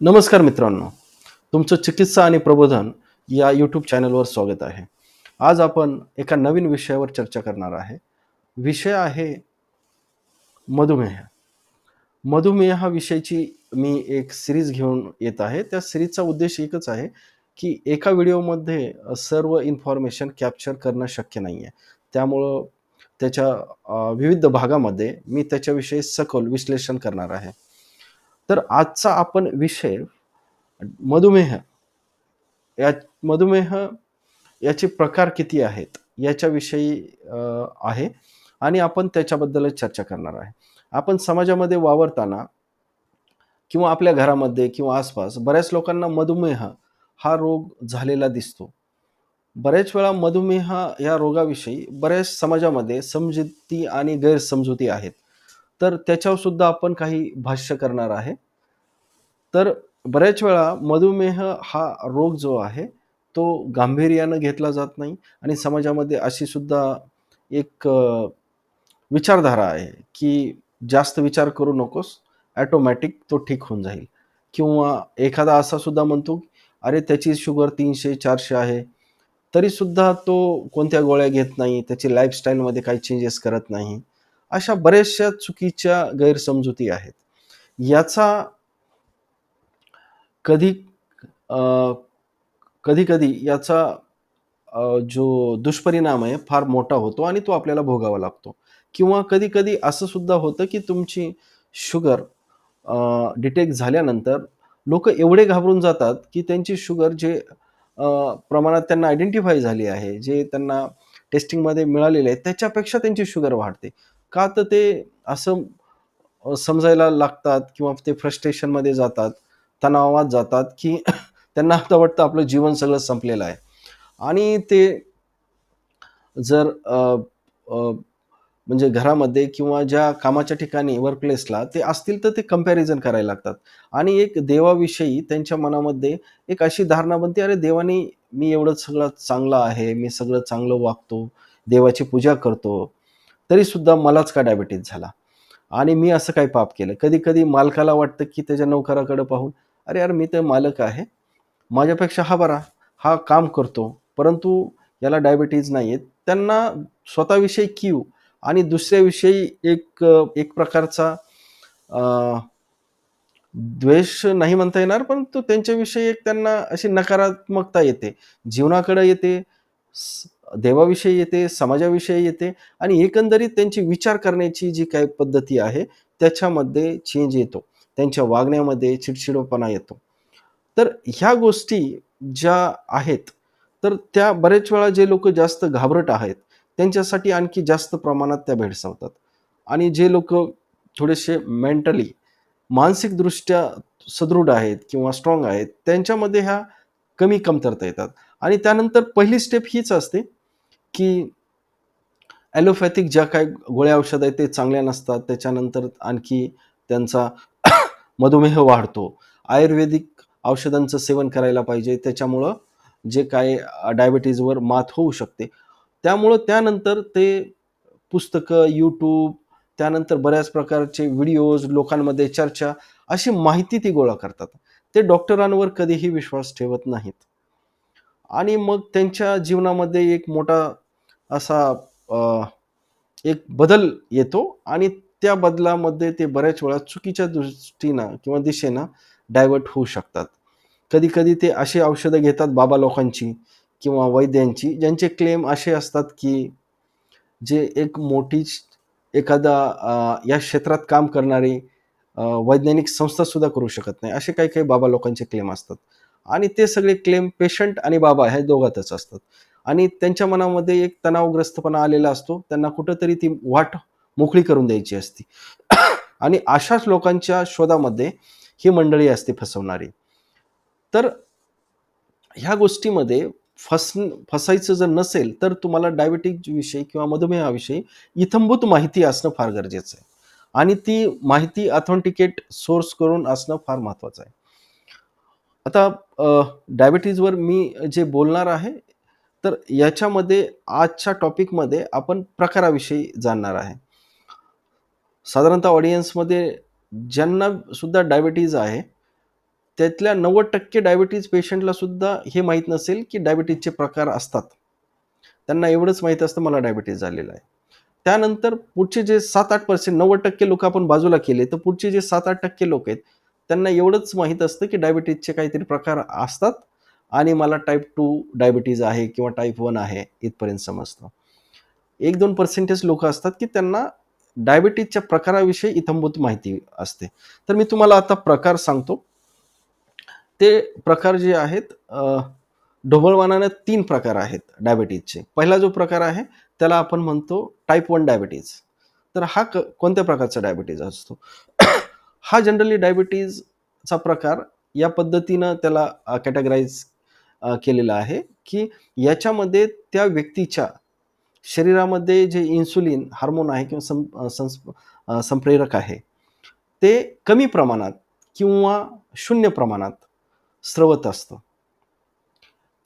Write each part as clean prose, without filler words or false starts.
नमस्कार मित्रांनो, तुमचं चिकित्सा आणि प्रबोधन या यूट्यूब चॅनलवर स्वागत आहे. आज आपण एका नवीन विषयावर चर्चा करणार आहे. विषय आहे मधुमेह. मधुमेहाविषयीची मी एक सीरीज घेऊन येत आहे. त्या सीरीजचा उद्देश एकच आहे, की एका व्हिडिओमध्ये सर्व इन्फॉर्मेशन कॅप्चर करणं शक्य नाही आहे. त्यामुळं त्याच्या विविध भागामध्ये मी त्याच्याविषयी सखोल विश्लेषण करणार आहे. तर आजचा आपण विषय मधुमेह या मधुमेह याचे प्रकार किती आहेत याच्याविषयी आहे आणि आपण त्याच्याबद्दलच चर्चा करणार आहे. आपण समाजामध्ये वावरताना किंवा आपल्या घरामध्ये किंवा आसपास बऱ्याच लोकांना मधुमेह हा रोग झालेला दिसतो. बऱ्याच वेळा मधुमेह या रोगाविषयी बऱ्याच समाजामध्ये समजुती आणि गैरसमजुती आहेत. तर त्याच्यावर सुद्धा आपण काही भाष्य करणार आहे. तर बऱ्याच वेळा मधुमेह हा रोग जो आहे, तो गांभीर्यानं घेतला जात नाही आणि समाजामध्ये अशी सुद्धा एक विचारधारा आहे, की जास्त विचार करू नकोस, ऑटोमॅटिक तो ठीक होऊन जाईल. किंवा एखादा असा सुद्धा म्हणतो, "अरे, त्याची शुगर 300-400 आहे." तरीसुद्धा तो कोणत्या गोळ्या घेत नाही, त्याची लाईफस्टाईलमध्ये काही चेंजेस करत नाही. अशा बऱ्याचशा चुकीच्या गैरसमजुती आहेत. याचा कधी अ, कधी-कधी याचा जो दुष्परिणाम आहे फार मोठा होतो आणि तो आपल्याला भोगावा लागतो. किंवा कधी-कधी असं सुद्धा होतं, की तुमची शुगर डिटेक्ट झाल्यानंतर लोकं एवढे घाबरून जातात, की त्यांची शुगर जे अ, प्रमाणात त्यांना आयडेंटिफाय झाली आहे, जे त्यांना टेस्टिंगमध्ये मिळालेले आहे, त्याच्यापेक्षा त्यांची शुगर वाढते. का तर ते असं समजायला लागतात किंवा ते फ्रस्ट्रेशनमध्ये जातात, तणावात जातात, की त्यांना आता वाटतं आपलं जीवन सगळं संपलेलं आहे. आणि ते जर अ, म्हणजे घरामध्ये किंवा ज्या कामाच्या ठिकाणी वर्कप्लेसला ते असतील तर ते कंपॅरिझन करायला लागतात आणि एक देवाविषयी त्यांच्या मनामध्ये एक अशी धारणा बनते, अरे देवाने मी एवढं सगळं चांगलं आहे, मी सगळं चांगलं वागतो, देवाची पूजा करतो, तरीसुद्धा मलाच का डायबिटीज झाला आणि मी असं काही पाप केलं. कधी-कधी मालकाला वाटतं, की त्याच्या नोकराकडे पाहून, "अरे यार, मी तर मालक आहे. माझ्यापेक्षा हा बरा, हा काम करतो, परंतु याला डायबिटीज नाहीये." त्यांना स्वतःविषयी कीव आणि दुसऱ्याविषयी एक प्रकारचा अ, द्वेष नाही म्हणता येणार, परंतु त्यांच्याविषयी एक त्यांना अशी नकारात्मकता येते. जीवनाकडे येते, देवाविषयी येते, समाजाविषयी येते आणि एकंदरीत त्यांची विचार करण्याची जी काही पद्धती आहे, त्याच्यामध्ये चेंज येतो. त्यांच्या वागण्यामध्ये चिडचिडपणा येतो. तर ह्या गोष्टी ज्या आहेत, तर त्या बरेच वेळा जे लोकं जास्त घाबरट आहेत, त्यांच्यासाठी आणखी जास्त प्रमाणात त्या भेडसावतात आणि जे लोकं थोडेसे मेंटली मानसिकदृष्ट्या सदृढ आहेत किंवा स्ट्राँग आहेत, त्यांच्यामध्ये ह्या कमी कमतरता येतात आणि त्यानंतर पहिली स्टेप हीच असते, की ॲलोपॅथिक ज्या काही गोळ्या औषध आहेत ते चांगल्या नसतात. त्याच्यानंतर आणखी त्यांचा मधुमेह वाढतो. आयुर्वेदिक औषधांचं सेवन करायला पाहिजे. त्याच्यामुळं जे काही डायबिटीजवर मात होऊ शकते. त्यामुळं त्यानंतर ते पुस्तकं, YouTube त्यानंतर बऱ्याच प्रकारचे व्हिडिओज, लोकांमध्ये चर्चा, अशी माहिती ती गोळा करतात. ते डॉक्टरांवर कधीही विश्वास ठेवत नाहीत. आणि मग त्यांच्या जीवनामध्ये एक मोठा असा अ, एक बदल येतो आणि त्या बदलामध्ये ते बऱ्याच वेळा चुकीच्या दृष्टीनं किंवा दिशेनं डायव्हर्ट होऊ शकतात. कधी-कधी ते अशी औषधं घेतात बाबा लोकांची किंवा वैद्यांची, ज्यांचे क्लेम असे असतात, की जे एक मोठी एखादा या क्षेत्रात काम करणारी वैज्ञानिक संस्थासुद्धा करू शकत नाही. असे काही-काही बाबा लोकांचे क्लेम असतात आणि ते सगळे क्लेम पेशंट आणि बाबा ह्या दोघातच असतात आणि त्यांच्या मनामध्ये एक तणावग्रस्तपणा आलेला असतो. त्यांना कुठेतरी ती वाट मोकळी करून द्यायची असते आणि अशाच लोकांच्या शोधामध्ये ही मंडळी असते फसवणारी. तर ह्या गोष्टीमध्ये फसायचं जर नसेल, तर तुम्हाला डायबिटीज विषयी किंवा मधुमेहाविषयी इत्थंभूत माहिती असणं फार गरजेचं आहे आणि ती माहिती ऑथेंटिकेट सोर्स करून असणं फार महत्त्वाचं आहे. आता डायबिटीजवर मी जे बोलणार आहे, तर याच्यामध्ये आजच्या टॉपिकमध्ये आपण प्रकाराविषयी जाणणार आहे. साधारणतः ऑडियन्समध्ये ज्यांना सुद्धा डायबिटीज आहे, त्यातल्या 90% डायबिटीज पेशंटला सुद्धा हे माहीत नसेल, की डायबिटीजचे प्रकार असतात. त्यांना एवढंच माहीत असतं मला डायबिटीज झालेला आहे. त्यानंतर पुढचे जे 7-8% 90% लोकं आपण बाजूला केले, तर पुढचे जे 7-8% लोक आहेत, त्यांना एवढंच माहीत असतं, की डायबिटीजचे काहीतरी प्रकार असतात आणि मला टाइप 2 डायबिटीज आहे किंवा टाइप 1 आहे इथपर्यंत समजतं. 1-2% लोकं असतात, की त्यांना डायबिटीजच्या प्रकाराविषयी इत्थंभूत माहिती असते. तर मी तुम्हाला आता प्रकार सांगतो. ते प्रकार जे आहेत ढोबळमानाने 3 प्रकार आहेत डायबिटीजचे. पहिला जो प्रकार आहे त्याला आपण म्हणतो टाइप 1 डायबिटीज. तर हा कोणत्या प्रकारचा डायबिटीज असतो? हा जनरली डायबिटीजचा प्रकार या पद्धतीनं त्याला कॅटेगराइज केलेला आहे, की याच्यामध्ये त्या व्यक्तीच्या शरीरामध्ये जे इन्सुलिन हार्मोन आहे किंवा संप्रेरक आहे, ते कमी प्रमाणात किंवा शून्य प्रमाणात स्रवत असतं.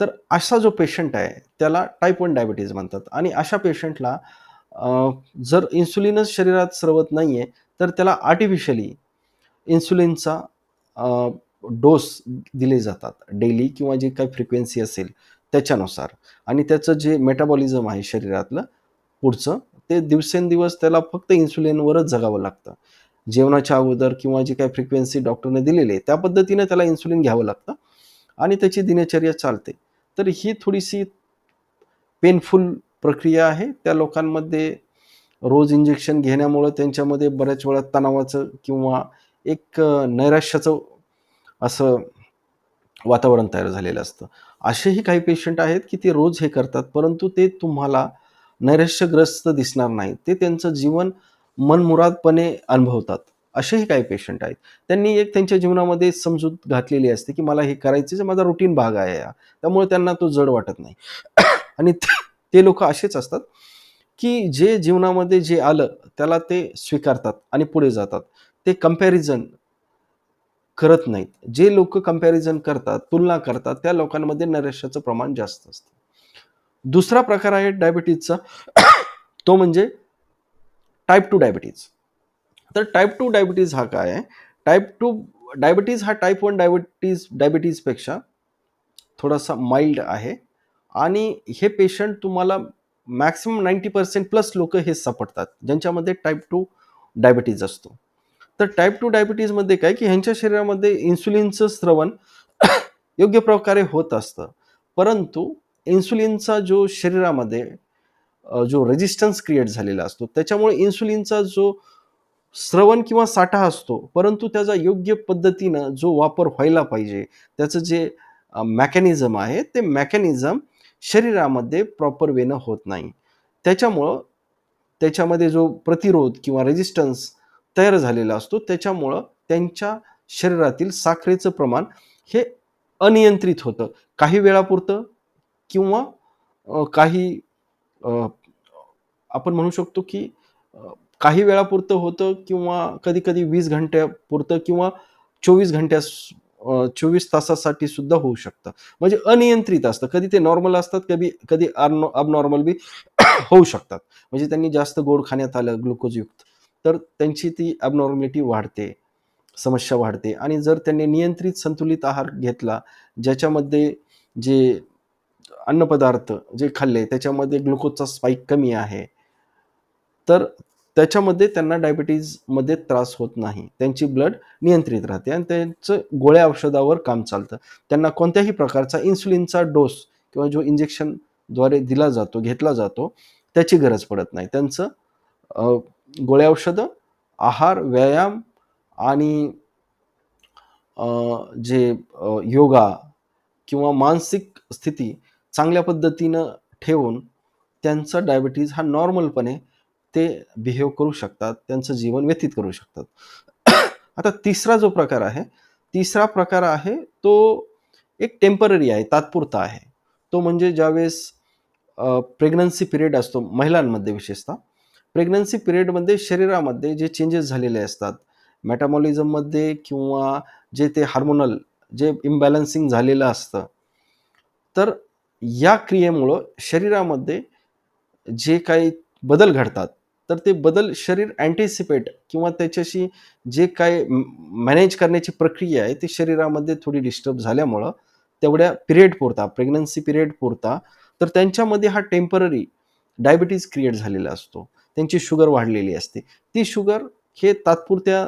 तर असा जो पेशंट आहे त्याला टाइप 1 डायबिटीज म्हणतात आणि अशा पेशंटला जर इन्सुलिनच शरीरात स्रवत नाहीये, तर त्याला आर्टिफिशियली इन्सुलिनचा डोस दिले जातात डेली किंवा जी काही फ्रिक्वेन्सी असेल त्याच्यानुसार आणि त्याचं जे मेटाबॉलिझम आहे शरीरातलं पुढचं ते दिवसेंदिवस त्याला फक्त इन्सुलिनवरच जगावं लागतं. जेवणाच्या अगोदर किंवा जी काही फ्रिक्वेन्सी डॉक्टरने दिलेली आहे त्या पद्धतीने त्याला इन्सुलिन घ्यावं लागतं आणि त्याची दिनचर्या चालते. तर ही थोडीशी पेनफुल प्रक्रिया आहे. त्या लोकांमध्ये रोज इंजेक्शन घेण्यामुळं त्यांच्यामध्ये बऱ्याच वेळा तणावाचं किंवा एक नैराश्याचं असं वातावरण तयार झालेलं असतं. असेही काही पेशंट आहेत, की ते रोज हे करतात, परंतु ते तुम्हाला नैराश्यग्रस्त दिसणार नाहीत. ते त्यांचं जीवन मनमुरादपणे अनुभवतात. असेही काही पेशंट आहेत. त्यांनी एक त्यांच्या जीवनामध्ये समजूत घातलेली असते, की मला हे करायचं माझा रुटीन भाग आहे हा. त्यामुळे त्यांना तो जड वाटत नाही. आणि ते लोकं असेच असतात, की जे जीवनामध्ये जे आलं त्याला ते स्वीकारतात आणि पुढे जातात. ते कंपॅरिझन करत नाहीत. जे लोकं कंपॅरिझन करतात, तुलना करतात, त्या लोकांमध्ये नैराश्याचं प्रमाण जास्त असतं. दुसरा प्रकार आहे डायबिटीजचा तो म्हणजे टाइप 2 डायबिटीज. तर टाइप 2 डायबिटीज हा काय आहे? टाइप 2 डायबिटीज हा टाइप 1 डायबिटीजपेक्षा थोडासा माईल्ड आहे आणि हे पेशंट तुम्हाला मॅक्सिमम 90% प्लस लोकं हे सापडतात, ज्यांच्यामध्ये टाइप 2 डायबिटीज असतो. तर टाइप 2 डायबिटीजमध्ये काय, की ह्यांच्या शरीरामध्ये इन्सुलिनचं स्रवण योग्य प्रकारे होत असतं. परंतु इन्सुलिनचा जो शरीरामध्ये जो रेझिस्टन्स क्रिएट झालेला असतो, त्याच्यामुळे इन्सुलिनचा जो स्रवण किंवा साठा असतो, परंतु त्याचा योग्य पद्धतीनं जो वापर व्हायला पाहिजे, त्याचं जे मेकॅनिझम आहे, ते मेकॅनिझम शरीरामध्ये प्रॉपर वेनं होत नाही. त्याच्यामुळं त्याच्यामध्ये जो प्रतिरोध किंवा रेझिस्टन्स तयार झालेला असतो, त्याच्यामुळं त्यांच्या शरीरातील साखरेचं प्रमाण हे अनियंत्रित होतं. काही वेळापुरतं किंवा काही अ, आपण म्हणू शकतो की काही वेळापुरतं होतं किंवा कधी-कधी 20 घंट्यापुरतं किंवा 24 घंट्यास 24 तासासाठी सुद्धा होऊ शकतं. म्हणजे अनियंत्रित असतं. कधी ते नॉर्मल असतात, कधी कधी अबनॉर्मल बी होऊ शकतात. म्हणजे त्यांनी जास्त गोड खाण्यात आलं ग्लुकोजयुक्त, तर त्यांची ती ॲबनॉर्मॅलिटी वाढते, समस्या वाढते आणि जर त्यांनी नियंत्रित संतुलित आहार घेतला, ज्याच्यामध्ये जे अन्नपदार्थ जे खाल्ले त्याच्यामध्ये ग्लुकोजचा स्पाइक कमी आहे, तर त्याच्यामध्ये त्यांना डायबिटीजमध्ये त्रास होत नाही. त्यांची ब्लड नियंत्रित राहते आणि त्यांचं गोळ्या औषधावर काम चालतं. त्यांना कोणत्याही प्रकारचा इन्सुलिनचा डोस किंवा जो इंजेक्शनद्वारे दिला जातो, घेतला जातो, त्याची गरज पडत नाही. त्यांचं अ, गोळ्या औषधं, आहार, व्यायाम आणि अ, जे योगा किंवा मानसिक स्थिती चांगल्या पद्धतीनं ठेवून त्यांचा डायबिटीज हा नॉर्मलपणे ते बिहेव करू शकतात. त्यांचं जीवन व्यतीत करू शकतात. आता तिसरा जो प्रकार आहे, तिसरा प्रकार आहे तो एक टेम्पररी आहे, तात्पुरता आहे. तो म्हणजे ज्यावेळेस प्रेग्नन्सी पिरियड असतो महिलांमध्ये विशेषतः. प्रेग्नन्सी पिरियडमध्ये शरीरामध्ये जे चेंजेस झालेले असतात, मेटाबॉलिझममध्ये किंवा जे ते हार्मोनल जे इम्बॅलन्सिंग झालेलं असतं, तर या क्रियेमुळं शरीरामध्ये जे काही बदल घडतात, तर ते बदल शरीर अँटिसिपेट किंवा त्याच्याशी जे काय मॅनेज करण्याची प्रक्रिया आहे ती शरीरामध्ये थोडी डिस्टर्ब झाल्यामुळं तेवढ्या पिरियड पुरता, प्रेग्नन्सी पिरियड पुरता, तर त्यांच्यामध्ये हा टेम्पररी डायबिटीज क्रिएट झालेला असतो. त्यांची शुगर वाढलेली असते. ती शुगर हे तात्पुरत्या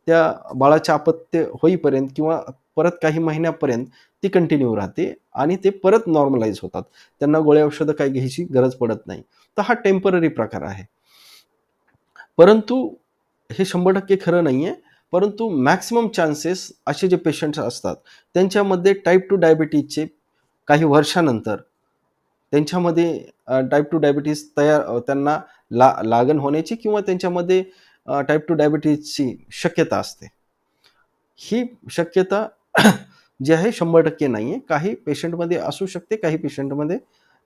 त्या बाळाचे अपत्य होईपर्यंत किंवा परत काही महिन्यापर्यंत ती कंटिन्यू राहते आणि ते परत नॉर्मलाईज होतात. त्यांना गोळ्या औषधं काही घ्यायची गरज पडत नाही. तर हा टेम्पररी प्रकार आहे. परंतु हे 100% खरं नाहीये. परंतु मॅक्सिमम चान्सेस असे जे पेशंट्स असतात, त्यांच्यामध्ये टाइप 2 डायबिटीजचे काही वर्षानंतर त्यांच्यामध्ये टाइप 2 डायबिटीज त्यांना लागण होण्याची किंवा त्यांच्यामध्ये टाइप 2 डायबिटीजची शक्यता असते. ही शक्यता जी आहे 100% नाहीये. काही पेशंटमध्ये असू शकते, काही पेशंटमध्ये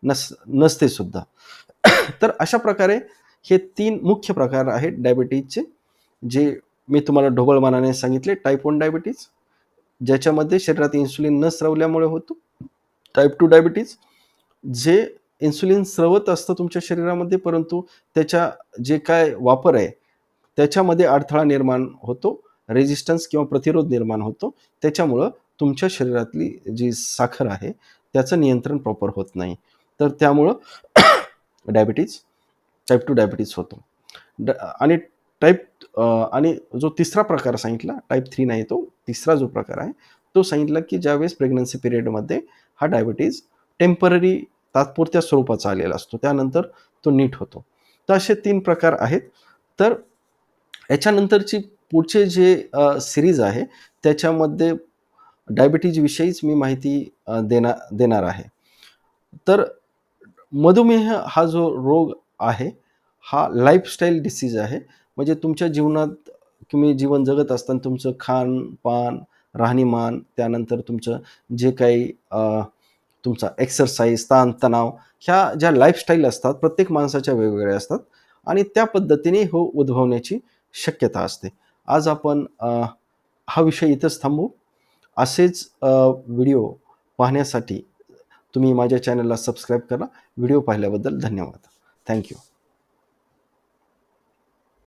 नसते सुद्धा. तर अशा प्रकारे हे 3 मुख्य प्रकार आहेत डायबिटीजचे, जे मी तुम्हाला ढोबळमानाने सांगितले. टाइप 1 डायबिटीज, ज्याच्यामध्ये शरीरात इन्सुलिन न स्रवल्यामुळे होतो. टाइप 2 डायबिटीज, जे इन्सुलिन स्रवत असतं तुमच्या शरीरामध्ये, परंतु त्याच्या जे काय वापर आहे, त्याच्यामध्ये अडथळा निर्माण होतो. रेझिस्टन्स किंवा प्रतिरोध निर्माण होतो. त्याच्यामुळं तुमच्या शरीरातली जी साखर आहे, त्याचं नियंत्रण प्रॉपर होत नाही. तर त्यामुळं डायबिटीज, टाइप 2 डायबिटीज होतो. आणि आणि जो तिसरा प्रकार सांगितला, टाइप 3 नाही, तो तिसरा जो प्रकार आहे, तो सांगितला की ज्यावेळेस प्रेग्नन्सी पिरियडमध्ये हा डायबिटीज टेम्पररी तात्पुरत्या स्वरूपाचा आलेला असतो. त्यानंतर तो नीट होतो. तर असे 3 प्रकार आहेत. तर याच्यानंतरची पुढचे जे सीरीज आहे, त्याच्यामध्ये डायबिटीज विषयीच मी माहिती देणार आहे. तर मधुमेह हा जो रोग आहे, हा लाईफस्टाईल डिसीज आहे. म्हणजे तुमच्या जीवनात तुम्ही जीवन जगत असताना तुमचं खान-पान, राहणीमान, त्यानंतर तुमचं जे काही तुमचा एक्सरसाइज, ताण-तणाव, ह्या ज्या लाईफस्टाईल असतात, प्रत्येक माणसाच्या वेगवेगळ्या असतात आणि त्या पद्धतीने हो उद्भवण्याची शक्यता असते. आज आपण हा विषय इथंच थांबवू. असेच व्हिडिओ पाहण्यासाठी तुम्ही माझ्या चॅनलला सबस्क्राईब करा. व्हिडिओ पाहिल्याबद्दल धन्यवाद. Thank you.